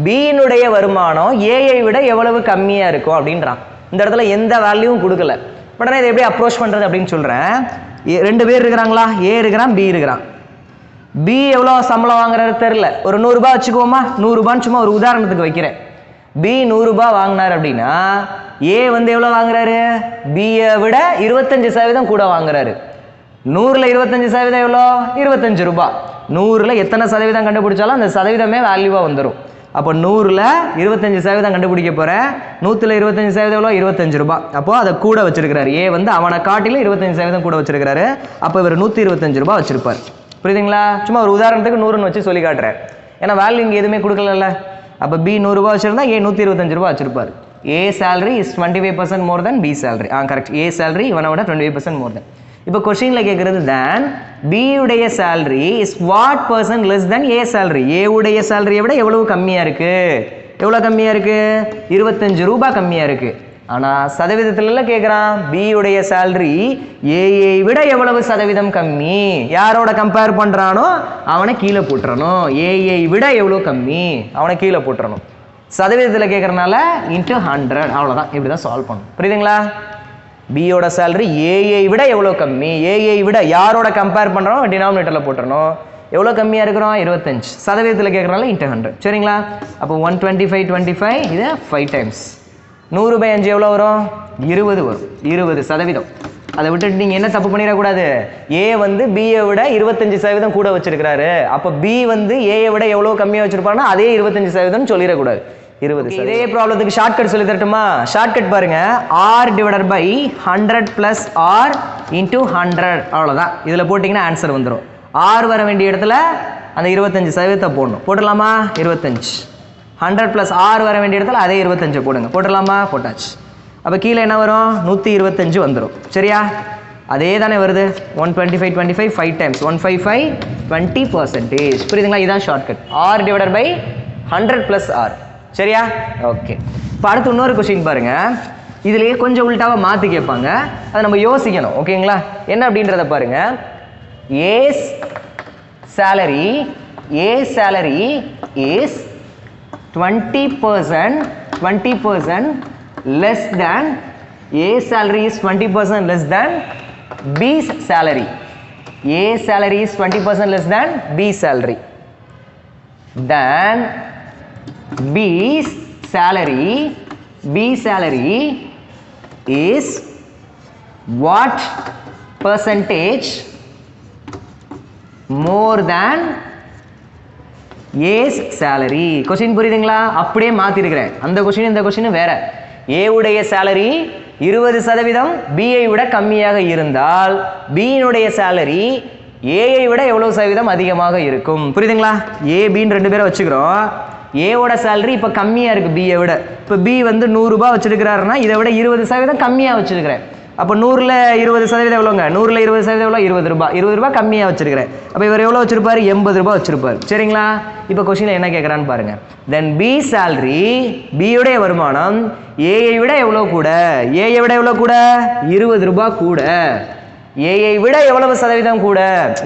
பியினுடைய வருமானம் ஏஐ விட எவ்வளவு கம்மியாக இருக்கும் அப்படின்றான். இந்த இடத்துல எந்த வேல்யூவும் கொடுக்கல. பட் நான் இதை எப்படி அப்ரோச் பண்ணுறது அப்படின்னு சொல்கிறேன். 2 பேர் இருக்கிறாங்களா, ஏ இருக்கிறான், பி இருக்கிறான். பி எவ்வளோ சம்பளம் வாங்குறாரு தெரில, ஒரு 100 ரூபாய் வச்சுக்குவோமா? 100 ரூபான்னு சும்மா ஒரு உதாரணத்துக்கு வைக்கிறேன். பி 100 ரூபாய் வாங்கினார் அப்படின்னா ஏ வந்து எவ்வளோ வாங்குறாரு? பியை விட 25% கூட வாங்குறாரு. 100ல் 25% எவ்வளோ? 25 ரூபாய். 100ல் எத்தனை சதவீதம் கண்டுபிடிச்சாலும் அந்த சதவீதமே வேல்யூவாக வந்துடும். அப்போ 100ல் 25% கண்டுபிடிக்க போகிறேன். 100ல் 25% எவ்வளோ? 25 ரூபாய். அப்போது அதை கூட வச்சிருக்கிறாரு. ஏ வந்து அவனை காட்டிலும் 25% கூட வச்சிருக்கிறாரு. அப்போ இவர் 125 ரூபாய் வச்சிருப்பார். புரியுதுங்களா? சும்மா ஒரு உதாரணத்துக்கு 100ன்னு வச்சு சொல்லி காட்டுறேன், ஏன்னா வேல்யூ இங்கே எதுவுமே கொடுக்கல. அப்போ பி 100 ரூபாய் வச்சிருந்தா ஏ 125 ரூபாய் வச்சிருப்பார். A salary is 25% more than B salary. Correct. A salary இவனை விட 25% more than. இப்போ கொஸ்டினில் கேட்குறது then B உடைய salary is what percent less than A salary? A உடைய சேலரியை விட எவ்வளவு கம்மியாக இருக்குது? எவ்வளோ கம்மியாக இருக்குது? 25 ரூபாய் கம்மியாக இருக்குது. ஆனால் சதவீதத்துல கேட்குறான், B உடைய சேலரி ஏஐ விட எவ்வளவு சதவீதம் கம்மி? யாரோட கம்பேர் பண்ணுறானோ அவனை கீழே போட்டுறணும். ஏஐ விட எவ்வளோ கம்மி அவனை கீழே போட்டுறணும். சதவீதத்தில் கேட்குறனால × 100, அவ்வளோதான். இப்படி தான் சால்வ் பண்ணணும். புரியுதுங்களா? பியோட சேலரி ஏஐ விட எவ்வளோ கம்மி, ஏஐ விட யாரோட கம்பேர் பண்ணுறோம் டினாமினேட்டரில் போட்டுறணும். எவ்வளோ கம்மியாக இருக்கிறோம் 25 சதவீதத்தில் கேட்குறனால இன்ட்டு 100. சரிங்களா? அப்போ 125 இது 5 டைம்ஸ் 100/5 எவ்வளோ வரும் 20 வரும். 20%. அதை விட்டுட்டு நீங்கள் என்ன தப்பு பண்ணிடக்கூடாது, ஏ வந்து பியை விட 25% கூட வச்சிருக்கிறாரு, அப்போ பி வந்து ஏயை விட எவ்வளோ கம்மியாக வச்சிருப்பாருன்னா அதே 25% சொல்லிடக்கூடாது. 20. இதே ப்ராப்ளத்துக்கு ஷார்ட்கட் சொல்லி தரட்டுமா? ஷார்ட்கட் பாருங்க, R divided by 100 + R into 100 அவ்வளோதான். இதில் போட்டிங்கன்னா ஆன்சர் வந்துடும். ஆர் வர வேண்டிய இடத்துல அந்த 25% போடணும். போட்டுடலாமா? 25. 100 + ஆர் வர வேண்டிய இடத்துல அதே 25 போடுங்க. போட்டுடலாமா? போட்டாச்சு. அப்போ கீழே என்ன வரும் 125 வந்துடும். சரியா? அதே தானே வருது. 125 5 டைம்ஸ் 155 20%. புரியுதுங்களா? இதுதான் shortcut. R divided by 100 + R. சரியா? ஓகே. இப்போ அடுத்து இன்னொரு கொஸ்டின் பாருங்க, இதுலேயே கொஞ்சம் உள்டாவை மாற்றி கேட்பாங்க, அதை நம்ம யோசிக்கணும். ஓகேங்களா? என்ன அப்படின்றத பாருங்க. As salary is 20% less than A salary is 20% less than B's salary. A salary is 20% less than B salary. Then B's salary is what percentage more than A's salary? Question புரியுதுங்களா? அப்படியே மாற்றிருக்கிறேன். அந்த கொஸ்டின் இந்த question வேற. ஏ உடைய salary 20% பிஐ விட கம்மியாக இருந்தால் பியினுடைய salary AI விட எவ்வளவு சதவீதம் அதிகமாக இருக்கும்? புரியுதுங்களா? ஏ பின்னு 2 பேரை வச்சுக்கிறோம். ஏவோட சேலரி இப்போ கம்மியாக இருக்குது பியை விட. இப்போ பி வந்து 100 ரூபாய் வச்சிருக்கிறாருன்னா இதை விட 20% கம்மியாக வச்சிருக்கிறேன். அப்போ 100ல் 20% எவ்வளோங்க? 100ல் 20% எவ்வளோ? 20 ரூபாய். 20 ரூபாய் கம்மியாக வச்சிருக்கிறேன். அப்போ இவர் எவ்வளோ வச்சிருப்பாரு? 80 ரூபாய் வச்சிருப்பார். சரிங்களா? இப்போ கொஸ்டினில் என்ன கேட்குறான்னு பாருங்க. தென் பி சேலரி, பியுடைய வருமானம் ஏஐ விட எவ்வளோ கூட? ஏஐ விட எவ்வளோ கூட? 20 ரூபாய் கூட. ஏஐ விட எவ்வளவு சதவீதம் கூட?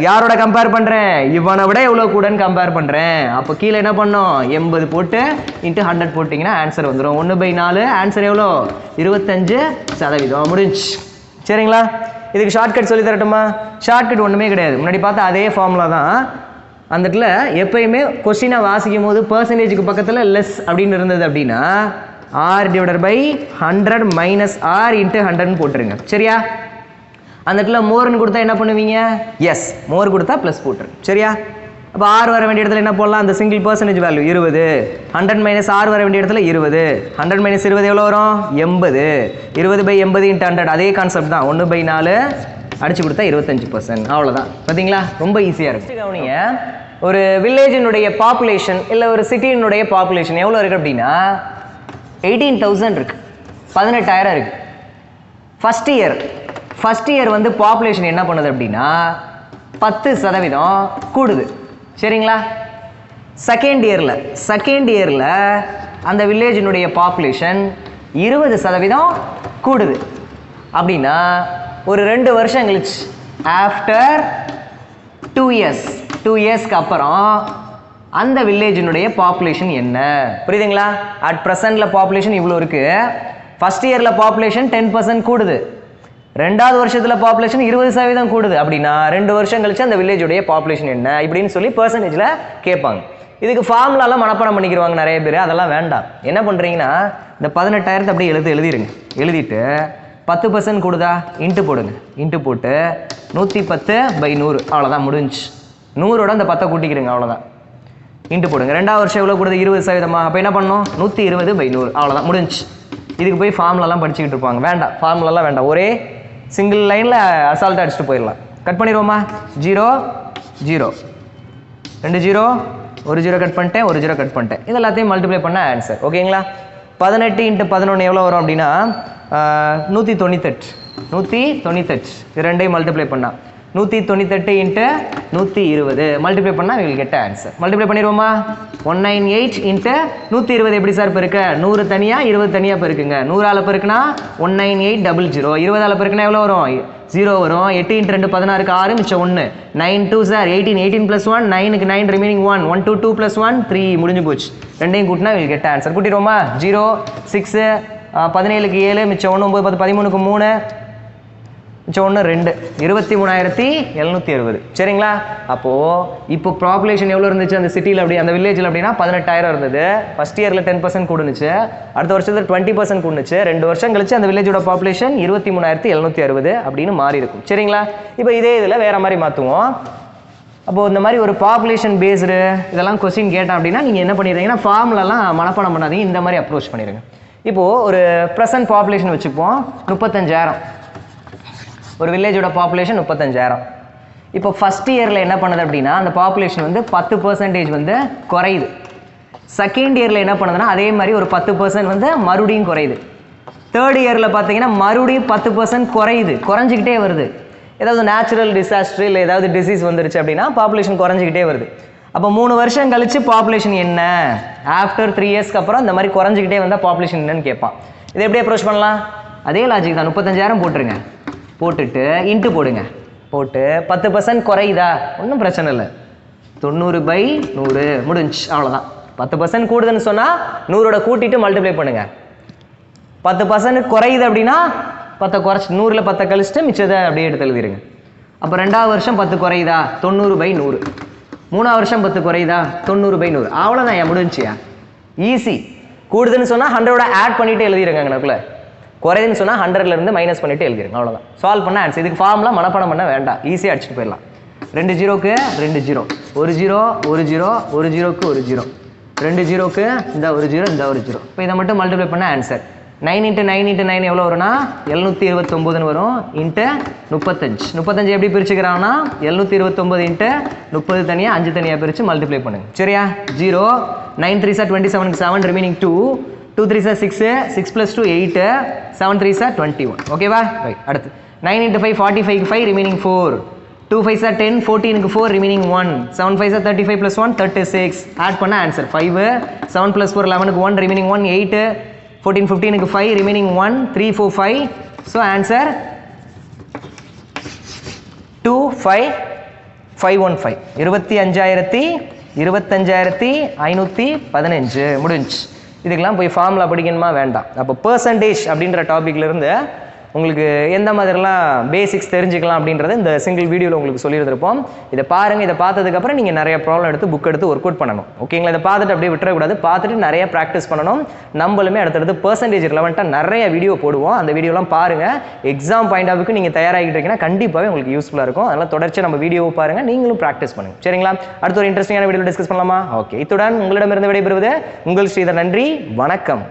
யாரோட கம்பேர் பண்ணுறேன்? இவனை விட எவ்வளோ கூடன்னு கம்பேர் பண்ணுறேன். அப்போ கீழே என்ன பண்ணோம்? 80 போட்டு இன்ட்டு 100 போட்டிங்கன்னா ஆன்சர் வந்துடும். 1/4 ஆன்சர் எவ்வளோ? 25%. முடிஞ்சு. சரிங்களா? இதுக்கு ஷார்ட்கட் சொல்லி தரட்டுமா? ஷார்ட்கட் ஒன்றுமே கிடையாது. முன்னாடி பார்த்தா அதே ஃபார்முலா தான். அந்த இடத்துல எப்பயுமே கொஸ்டினை வாசிக்கும் போது பர்சன்டேஜுக்கு பக்கத்தில் லெஸ் அப்படின்னு இருந்தது அப்படின்னா R divided by 100 minus R into 100ன்னு போட்டுருங்க. சரியா? அந்த இடத்துல மோர்னு கொடுத்தா என்ன பண்ணுவீங்க? எஸ், மோர் கொடுத்தா ப்ளஸ் போட்டுருங்க. சரியா? அப்போ ஆர் வர வேண்டிய இடத்துல என்ன போடலாம்? அந்த single percentage value 20. 100 minus R வர வேண்டிய இடத்துல 20. 100 மைனஸ் 20 எவ்வளோ வரும்? 80. 20/80 இன்ட்டு 100 அதே கான்செப்ட் தான். 1/4 அடிச்சு கொடுத்தா 25%. அவ்வளோதான். பார்த்தீங்களா? ரொம்ப ஈஸியாக இருக்கும். கவனிங்க, ஒரு வில்லேஜினுடைய பாப்புலேஷன் இல்லை ஒரு சிட்டியினுடைய பாப்புலேஷன் எவ்வளோ இருக்குது அப்படின்னா 18,000 இருக்குது. 18,000 இருக்குது. ஃபஸ்ட் இயர் வந்து பாப்புலேஷன் என்ன பண்ணுது அப்படின்னா 10% கூடுது. சரிங்களா? செகண்ட் இயரில் அந்த வில்லேஜினுடைய பாப்புலேஷன் 20% கூடுது. அப்படின்னா ஒரு 2 வருஷம் கழிச்சு ஆஃப்டர் 2 இயர்ஸ்க்கு அப்புறம் அந்த வில்லேஜினுடைய பாப்புலேஷன் என்ன? புரியுதுங்களா? அட் ப்ரெசென்ட்ல பாப்புலேஷன் இவ்வளோ இருக்கு. ஃபர்ஸ்ட் இயரில் பாப்புலேஷன் 10% கூடுது. 2வது வருஷத்தில் பாப்புலேஷன் 20% கூடுது. அப்படின்னா 2 வருஷம் கழிச்சு அந்த வில்லேஜுடைய பாப்புலேஷன் என்ன இப்படின்னு சொல்லி பர்சன்டேஜில் கேட்பாங்க. இதுக்கு ஃபார்முலாலாம் மனப்பாடம் பண்ணிக்கிடுவாங்க நிறைய பேர். அதெல்லாம் வேண்டாம். என்ன பண்ணுறீங்கன்னா இந்த 18,000 அப்படியே எழுதிருங்க. எழுதிட்டு 10% கூடுதா? இன்ட்டு போடுங்க. இன்ட்டு போட்டு 110/100 அவ்வளோதான். முடிஞ்சு. 100ஓட அந்த 10 கூட்டிக்கிறங்க. அவ்வளோதான். இன்ட்டு போடுங்க. 2வது வருஷம் எவ்வளோ கூடுது? 20%. அப்போ என்ன பண்ணணும்? 120/100 அவ்வளோதான். முடிஞ்சு. இதுக்கு போய் ஃபார்முலாலாம் படிச்சுக்கிட்டு இருப்பாங்க. வேண்டாம், ஃபார்முலாலாம் வேண்டாம். ஒரே சிங்கிள் லைனில் அசால்ட்டாக அடிச்சுட்டு போயிடலாம். கட் பண்ணிடுவோமா? 0 0 2 0 1 0 கட் பண்ணிட்டேன், 1 0 கட் பண்ணிட்டேன். இது எல்லாத்தையும் மல்டிப்ளை பண்ண ஆன்சர். ஓகேங்களா? 18 × 11 எவ்வளோ வரும் அப்படின்னா 198. 198 இது ரெண்டையும் மல்டிப்ளை பண்ணா 198 × 120 மல்டிப்ளை பண்ணால் வில் கெட் ஆன்சர். மல்டிப்ளை பண்ணிடுவோமா? 198 × 120 எப்படி சார் பெருக்க? 100 தனியாக 20 தனியாக பெருக்குங்க. 100ஆல் பெருக்குனா 19800. 20ஆல் பெருக்குனா எவ்வளோ வரும்? 0 வரும். 8 × 2 16க்கு 6 மிச்சம் 1. 9 2 சார் 18. 18 + 1 9க்கு 9 ரிமைனிங் 1. 1 2 2 + 1 3 முடிஞ்சு போச்சு. ரெண்டையும் கூட்டினா வில் கெட் ஆன்சர். கூட்டிடுவோமா? 0 6 17க்கு 7 மிச்சம் 1 9 10 13க்கு 3 மிச்சம் 1 2 23,760 சரிங்களா. அப்போது இப்போ பாப்புலேஷன் எவ்வளோ இருந்துச்சு அந்த சிட்டியில் அப்படி அந்த வில்லேஜில் அப்படின்னா 18,000 இருந்தது. ஃபஸ்ட் இயரில் 10% கூடுனுச்சு, அடுத்த வருஷத்தில் 20% கூடுனுச்சு. 2 வருஷம் கழிச்சு அந்த வில்லேஜோட பாப்புலேஷன் 23,760 அப்படின்னு மாறி இருக்கும் சரிங்களா. இப்போ இதே இதில் வேறு மாதிரி மாற்றுவோம். அப்போது இந்த மாதிரி ஒரு பாப்புலேஷன் பேஸ்டு இதெல்லாம் கொஸ்டின் கேட்டேன் அப்படின்னா நீங்கள் என்ன பண்ணிடுறீங்கன்னா ஃபார்முலாலாம் மனப்பாடம் பண்ணாதீங்க, இந்த மாதிரி அப்ரோச் பண்ணிடுங்க. இப்போது ஒரு ப்ரெசன்ட் பாப்புலேஷன் வச்சுப்போம் 35,000, ஒரு வில்லேஜோட பாப்புலேஷன் 35,000. இப்போ ஃபஸ்ட் இயரில் என்ன பண்ணுது அப்படின்னா அந்த பாப்புலேஷன் வந்து 10% வந்து குறையுது. செகண்ட் இயரில் என்ன பண்ணுதுன்னா அதே மாதிரி ஒரு 10% வந்து மறுபடியும் குறையுது. தேர்ட் இயரில் பார்த்தீங்கன்னா மறுபடியும் 10% குறையுது, குறைஞ்சிக்கிட்டே வருது. ஏதாவது நேச்சுரல் டிசாஸ்டர் இல்லை ஏதாவது டிசீஸ் வந்துருச்சு அப்படின்னா பாப்புலேஷன் குறைஞ்சிக்கிட்டே வருது. அப்போ 3 வருஷம் கழிச்சு பாப்புலேஷன் என்ன, ஆஃப்டர் 3 இயர்ஸ்க்கு அப்புறம் இந்த மாதிரி குறைஞ்சிக்கிட்டே வந்தால் பாப்புலேஷன் என்னன்னு கேட்பான். இதை எப்படி அப்ரோச் பண்ணலாம்? அதே லாஜிக் தான். 35,000 போட்டுருங்க, போட்டுட்டு இன்ட்டு போடுங்க, போட்டு 10% குறையுதா, ஒன்றும் பிரச்சனை இல்லை, 90/100 முடிஞ்சு, அவ்வளோதான். 10% கூடுதுன்னு சொன்னால் 100ஓட கூட்டிட்டு மல்டிப்ளை பண்ணுங்க. 10% குறையுது அப்படின்னா 10 குறைச்சி 100ல் 10 கழிச்சிட்டு மிச்சத்தை அப்படியே எடுத்து எழுதிருங்க. அப்போ 2வது வருஷம் 10 குறையுதா, 90/100. 3வது வருஷம் 10 குறையுதா, 90/100. அவ்வளோதான், ஏன் முடிஞ்சியா, ஈஸி. கூடுதுன்னு சொன்னால் 100ஓட ஆட் பண்ணிட்டு எழுதிருங்க எனக்குள்ள, குறையுதுன்னு சொன்னால் 100லேருந்து மைனஸ் பண்ணிட்டு எழுதிருங்க, அவ்வளோதான். சால்வ் பண்ண ஆன்சர். இதுக்கு ஃபார்ம்லாம் மனப்பாடம் பண்ண வேண்டாம், ஈஸியாக அடிச்சுட்டு போயிடலாம். 2 ஜீரோக்கு 2 ஜீரோ, 1 ஜீரோ 1 ஜீரோ, 1 ஜீரோக்கு 1 ஜீரோ, 2 ஜீரோக்கு இந்த 1 ஜீரோ இந்த 1 ஜீரோ. இப்போ இதை மட்டும் மல்டிப்ளை பண்ண ஆன்சர் 9 × 9 × 9 எவ்வளோ வரும்னா 729 வரும். இன்ட்டு 35. 35 எப்படி பிரிச்சுக்கிறாங்கன்னா 729 இன்ட்டு 30 தனியாக 5 தனியாக பிரித்து மல்டிப்ளை பண்ணுங்க சரியா. 0 9 3s 27, 7 ரிமைனிங் 2, 2 3s 6, 6 + 2 8, 7 3s 21. ஓகேவா, ரைட். அடுத்து 9 × 5 45, 5 remaining 4, 2 5s 10, 14 4 remaining 1, 7 5s 35 + 1 36. Add பண்ண ஆன்சர் 5, 7 + 4 11க்கு 1 ரிமைனிங் 1 8, 14 15க்கு 5 ரிமைனிங் 1 3 4 5. So answer 25515. 25,515 முடிஞ்சு. இதுக்கெல்லாம் போய் ஃபார்முலா படிக்கணுமா வேண்டாம். அப்போ பெர்சன்டேஜ் அப்படின்ற டாப்பிக்லேருந்து உங்களுக்கு எந்த மாதிரிலாம் பேசிக்ஸ் தெரிஞ்சுக்கலாம் அப்படின்றத இந்த சிங்கிள் வீடியோவில் உங்களுக்கு சொல்லியிருந்திருப்போம். இதை பாருங்கள், இதை பார்த்ததுக்கப்புறம் நீங்கள் நிறைய ப்ராப்ளம் எடுத்து புக் எடுத்து ஒர்க் அவுட் பண்ணணும் ஓகேங்களா. இதை பார்த்துட்டு அப்படியே விட்டுறக்கூடாது, பார்த்துட்டு நிறைய ப்ராக்டிஸ் பண்ணணும். நம்மளுமே அடுத்தடுத்து பெர்சன்டேஜ் ரிலவெண்ட்டாக நிறைய வீடியோ போடுவோம், அந்த வீடியோலாம் பாருங்கள். எக்ஸாம் பாயிண்ட் ஆஃப்க்கு நீங்கள் தயாராகிட்டு இருக்கீங்கன்னா கண்டிப்பாகவே உங்களுக்கு யூஸ்ஃபுல்லாக இருக்கும். அதனால் தொடர்ச்சியாக நம்ம வீடியோவை பாருங்கள், நீங்களும் ப்ராக்டிஸ் பண்ணுங்கள் சரிங்களா. அடுத்த ஒரு இன்ட்ரெஸ்டிங்கான வீடியோ டிஸ்கஸ் பண்ணலாமா? ஓகே, இத்துடன் உங்களிடமிருந்து விடைபெறுவது உங்கள் ஸ்ரீதர். நன்றி, வணக்கம்.